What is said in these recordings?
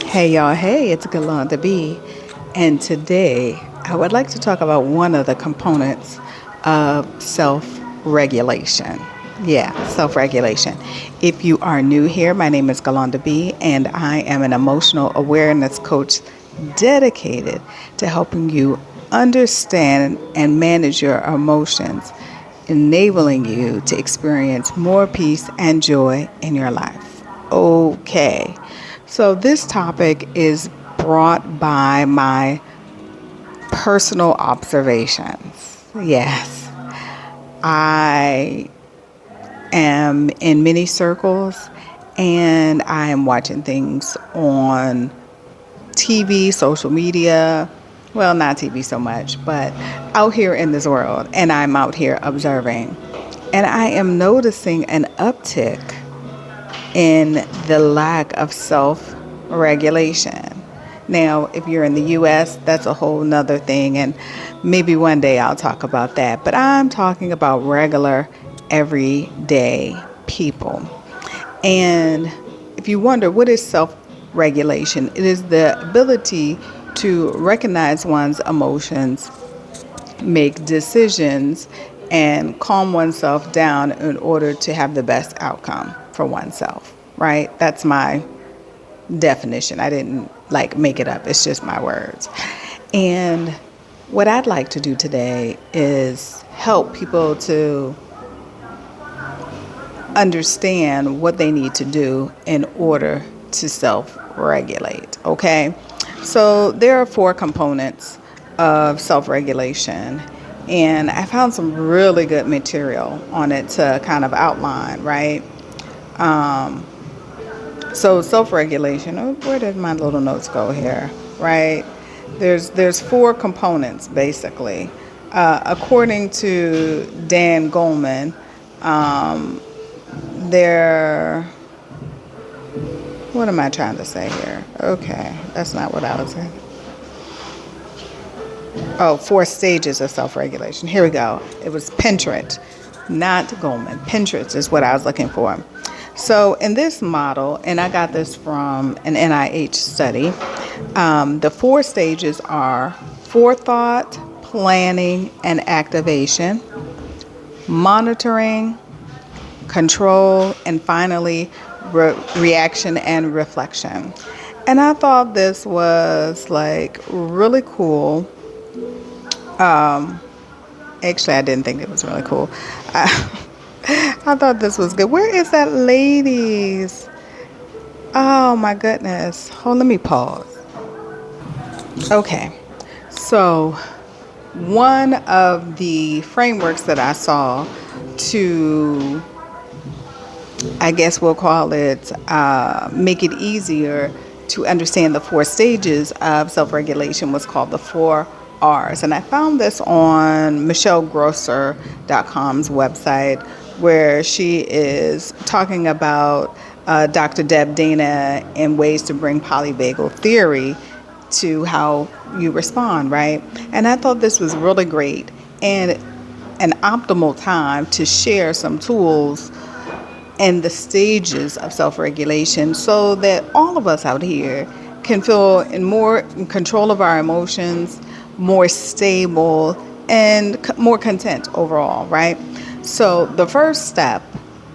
Hey y'all, hey, it's Galanda B, and today I would like to talk about one of the components of self regulation. Yeah, self regulation. If you are new here, my name is Galanda B, and I am an emotional awareness coach dedicated to helping you understand and manage your emotions, enabling you to experience more peace and joy in your life. Okay. So, this topic is brought by my personal observations. Yes, I am in many circles and I am watching things on TV, social media. Well, not TV so much, but out here in this world. And I'm out here observing. And I am noticing an uptick in the lack of self regulation. Now, if you're in the US, that's a whole nother thing, and maybe one day I'll talk about that. But I'm talking about regular, everyday people. And if you wonder, what is self regulation? It is the ability to recognize one's emotions, make decisions, and calm oneself down in order to have the best outcome for oneself, right? That's my definition. I didn't make it up. It's just my words. And what I'd like to do today is help people to understand what they need to do in order to self-regulate, okay? So there are four components of self-regulation, and I found some really good material on it to kind of outline, right? So self-regulation, where did my little notes go here, right? There's four components, basically. According to Dan Goleman, there, what am I trying to say here? Okay, that's not what I was saying. Oh, four stages of self-regulation. Here we go. It was Pinterest, not Goleman. Pinterest is what I was looking for. So in this model, and I got this from an NIH study, the four stages are forethought, planning, and activation, monitoring, control, and finally, reaction and reflection. And I thought this was really cool. Actually, I didn't think it was really cool. I thought this was good. Where is that ladies? Oh my goodness. Hold, let me pause. Okay. So one of the frameworks that I saw to, I guess we'll call it, make it easier to understand the four stages of self-regulation was called the 4 R's. And I found this on michellegrosser.com's website, where she is talking about Dr. Deb Dana and ways to bring polyvagal theory to how you respond, right? And I thought this was really great and an optimal time to share some tools and the stages of self-regulation so that all of us out here can feel more in control of our emotions, more stable, and more content overall, right? So the first step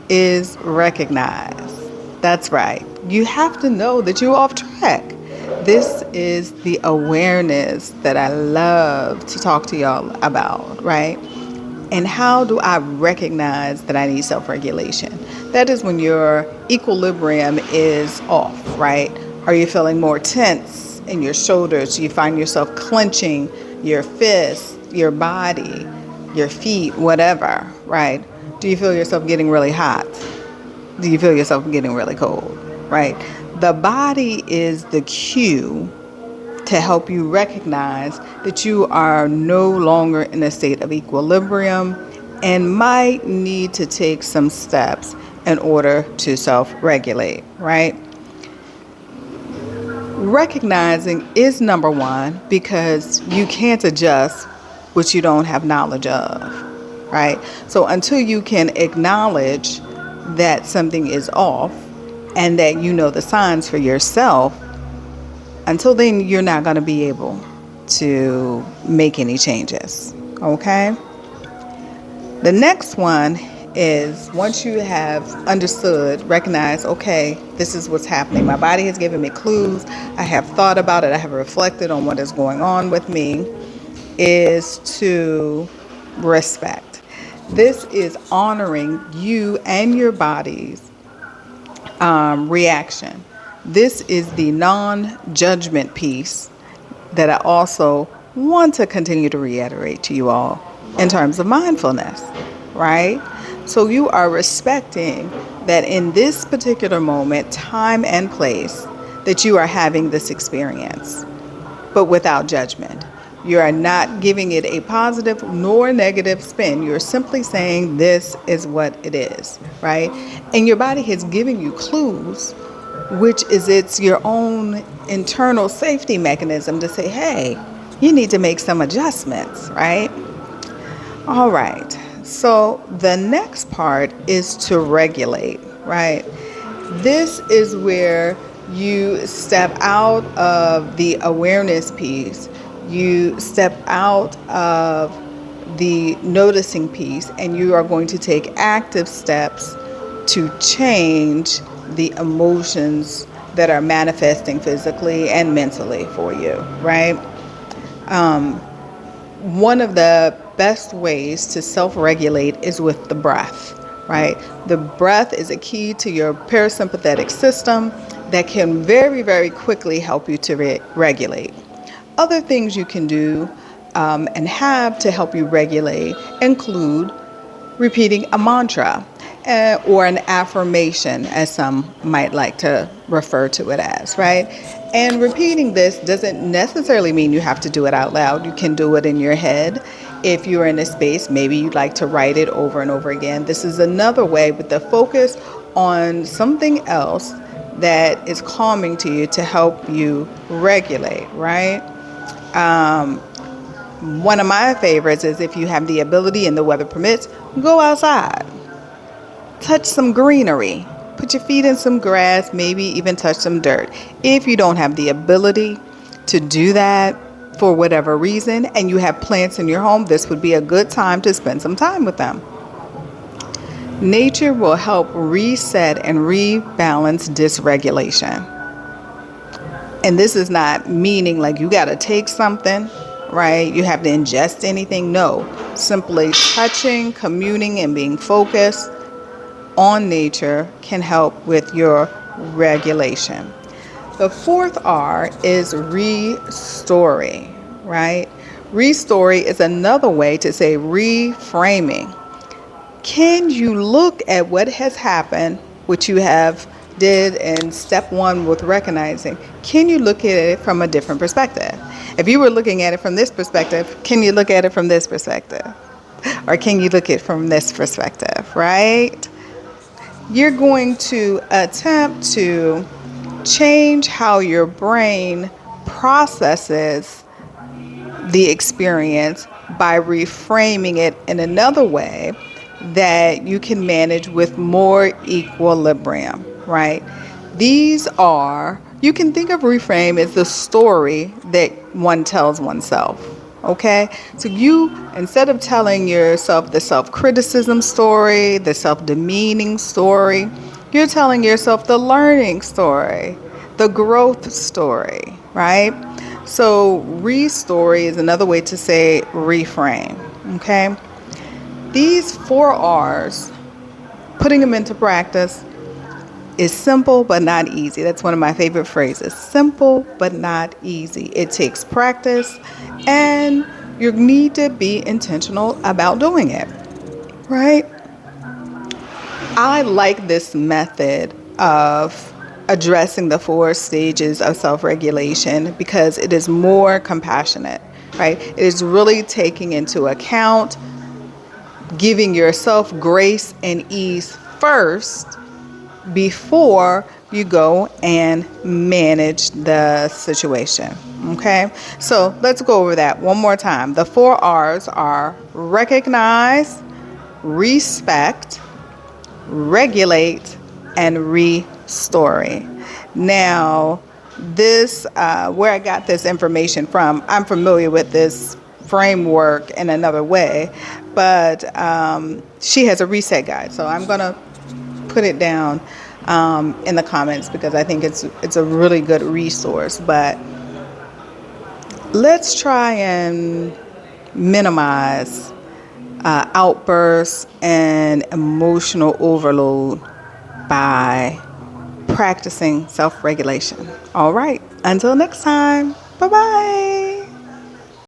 is recognize. That's right. You have to know that you're off track. This is the awareness that I love to talk to y'all about, right? And how do I recognize that I need self-regulation? That is when your equilibrium is off, right? Are you feeling more tense in your shoulders? Do you find yourself clenching your fists, your body, your feet, whatever, right? Do you feel yourself getting really hot? Do you feel yourself getting really cold, right? The body is the cue to help you recognize that you are no longer in a state of equilibrium and might need to take some steps in order to self-regulate, right? Recognizing is number one because you can't adjust what you don't have knowledge of, right? So until you can acknowledge that something is off and that you know the signs for yourself, Until then, you're not going to be able to make any changes. Okay? The next one is once you have understood, recognize, okay, this is what's happening. My body has given me clues. I have thought about it. I have reflected on what is going on with me, is to respect. This is honoring you and your body's reaction. This is the non-judgment piece that I also want to continue to reiterate to you all in terms of mindfulness, right? So you are respecting that in this particular moment, time and place, that you are having this experience, but without judgment. You are not giving it a positive nor negative spin. You're simply saying this is what it is, right? And your body has given you clues, which is it's your own internal safety mechanism to say, hey, you need to make some adjustments, right? All right. So the next part is to regulate, right? This is where you step out of the awareness piece, you step out of the noticing piece, and you are going to take active steps to change the emotions that are manifesting physically and mentally for you, right? One of the best ways to self-regulate is with the breath, right? The breath is a key to your parasympathetic system that can very, very quickly help you to regulate. Other things you can do and have to help you regulate include repeating a mantra or an affirmation, as some might like to refer to it as, right? And repeating this doesn't necessarily mean you have to do it out loud. You can do it in your head. If you're in a space, maybe you'd like to write it over and over again. This is another way, with the focus on something else that is calming to you to help you regulate, right? One of my favorites is, if you have the ability and the weather permits, go outside. Touch some greenery. Put your feet in some grass, maybe even touch some dirt. If you don't have the ability to do that for whatever reason, and you have plants in your home, this would be a good time to spend some time with them. Nature will help reset and rebalance dysregulation. And this is not meaning like you got to take something, right? You have to ingest anything. No, simply touching, communing, and being focused on nature can help with your regulation. The fourth R is restoring, right? Restoring is another way to say reframing. Can you look at what has happened, which you have did in step one with recognizing? Can you look at it from a different perspective? If you were looking at it from this perspective, can you look at it from this perspective? Or can you look at it from this perspective, right? You're going to attempt to change how your brain processes the experience by reframing it in another way that you can manage with more equilibrium, right? These are, you can think of reframe as the story that one tells oneself. Okay, so you, instead of telling yourself the self-criticism story, the self-demeaning story, you're telling yourself the learning story, the growth story, right? So re-story is another way to say reframe, okay? These 4 R's, putting them into practice, is simple but not easy. That's one of my favorite phrases. Simple but not easy. It takes practice, and you need to be intentional about doing it, right? I like this method of addressing the 4 stages of self-regulation because it is more compassionate, right? It is really taking into account giving yourself grace and ease first before you go and manage the situation. Okay, so let's go over that one more time. The 4 R's are recognize, respect, regulate, and restoring. Now, this, where I got this information from, I'm familiar with this framework in another way, but she has a reset guide. So I'm going to put it down in the comments because I think it's a really good resource. But let's try and minimize outbursts and emotional overload by practicing self-regulation. All right, until next time, bye-bye.